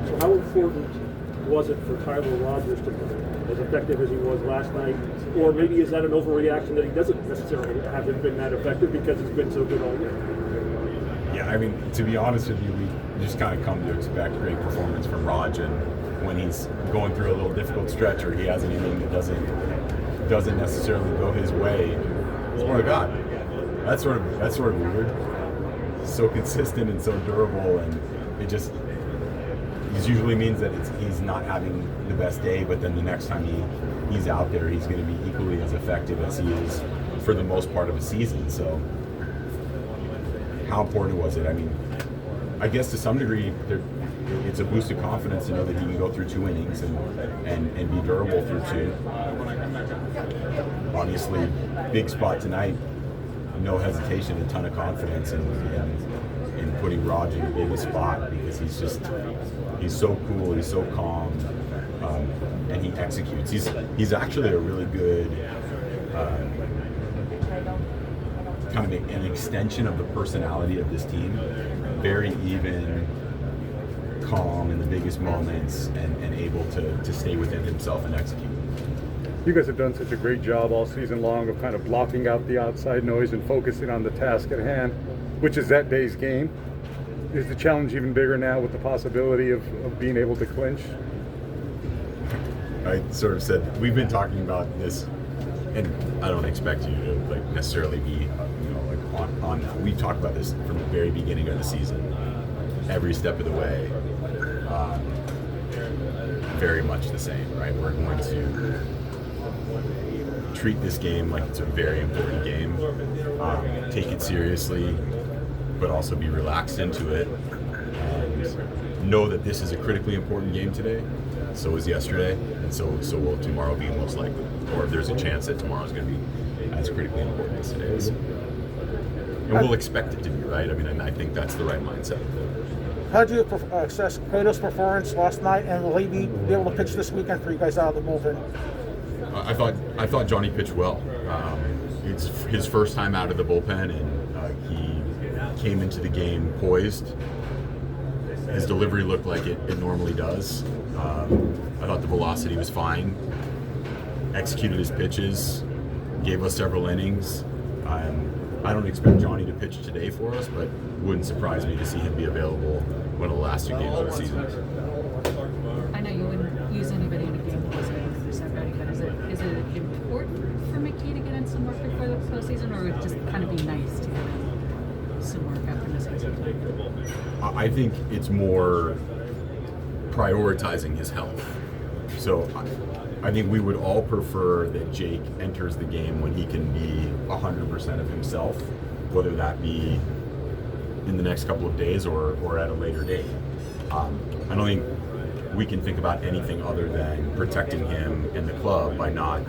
So how important was it for Tyler Rogers to be as effective as he was last night? Or maybe is that an overreaction that he doesn't necessarily haven't been that effective because he's been so good all year? Yeah, I mean, to be honest with you, we just kind of come to expect great performance from Raj, and when he's going through a little difficult stretch or he has anything that doesn't necessarily go his way, oh my God, that's sort of weird. He's so consistent and so durable, and it usually means that he's not having the best day, but then the next time he's out there, he's going to be equally as effective as he is for the most part of a season. So how important was it? I mean, I guess to some degree, it's a boost of confidence to know that he can go through 2 innings and be durable through 2. Obviously, big spot tonight, no hesitation, a ton of confidence in putting Raj in the biggest spot because he's so cool, he's so calm, and he executes. He's actually a really good kind of an extension of the personality of this team. Very even, calm in the biggest moments, and able to stay within himself and execute. You guys have done such a great job all season long of kind of blocking out the outside noise and focusing on the task at hand, which is that day's game. Is the challenge even bigger now with the possibility of being able to clinch? I sort of said, we've been talking about this, and I don't expect you to necessarily be on that. We've talked about this from the very beginning of the season, every step of the way. Very much the same, right? We're going to treat this game like it's a very important game, take it seriously, but also be relaxed into it, and know that this is a critically important game today. So was yesterday, and so will tomorrow be, most likely. Or if there's a chance that tomorrow's going to be as critically important as today is. And we'll expect it to be, right? I mean, and I think that's the right mindset. How did you assess Cueto's performance last night, and will he be able to pitch this weekend for you guys out of the bullpen? I thought Johnny pitched well. It's his first time out of the bullpen, and he came into the game poised. His delivery looked like it normally does. I thought the velocity was fine. Executed his pitches, gave us several innings. I don't expect Johnny to pitch today for us, but wouldn't surprise me to see him be available one of the last 2 games of the season. I know you wouldn't use anybody in a game that was 100% ready, but is it important for McKee to get in some work before the postseason, or would it just kind of be nice to get in some work after this season? I think it's more prioritizing his health. So I think we would all prefer that Jake enters the game when he can be 100% of himself, whether that be in the next couple of days or at a later date. I don't think we can think about anything other than protecting him and the club by not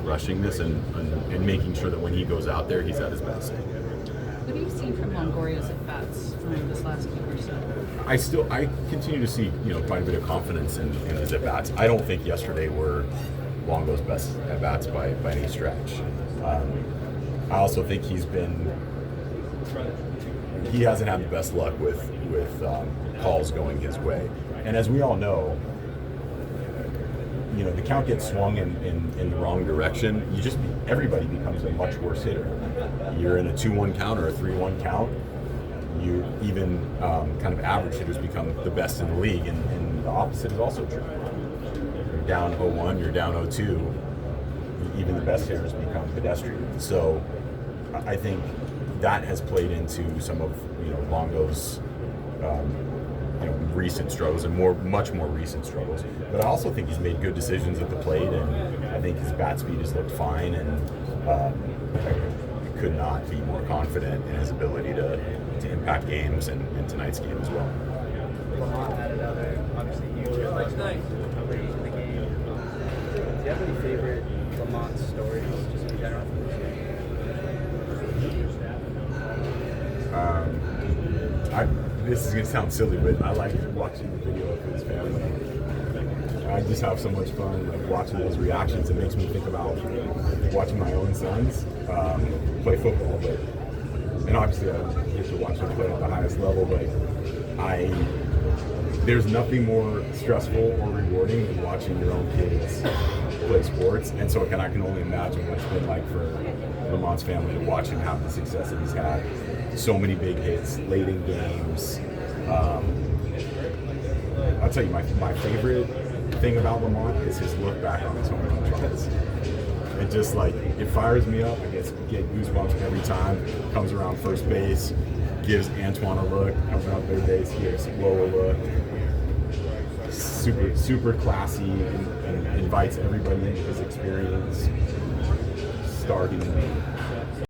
rushing this and making sure that when he goes out there, he's at his best. What have you seen from Longoria's at bats from this last week or so? I continue to see quite a bit of confidence in his at bats. I don't think yesterday were Longo's best at bats by any stretch. I also think he hasn't had the best luck with calls going his way. And as we all know, the count gets swung in the wrong direction. Everybody becomes a much worse hitter. You're in a 2-1 count or a 3-1 count. You even kind of average hitters become the best in the league, and the opposite is also true. You're down 0-1, you're down 0-2. Even the best hitters become pedestrian. So I think that has played into some of Longo's recent struggles and much more recent struggles. But I also think he's made good decisions at the plate, and I think his bat speed has looked fine, and I could not be more confident in his ability to impact games and tonight's game as well. Lamont had another obviously huge late in the game. Do you have any favorite Lamont stories just in general? This is going to sound silly, but I like watching the video of his family. I just have so much fun watching those reactions. It makes me think about watching my own sons play football. And obviously I get to watch them play at the highest level, but there's nothing more stressful or rewarding than watching your own kids play sports, and so I can only imagine what it's been like for Lamont's family to watch him have the success that he's had. So many big hits late in games. I'll tell you, my favorite thing about Lamont is his look back on his home run tries. It just like, it fires me up. I get goosebumps every time. Comes around first base, gives Antoine a look. Comes around third base, gives Loa a look. Super classy, and invites everybody into his experience. Star human being.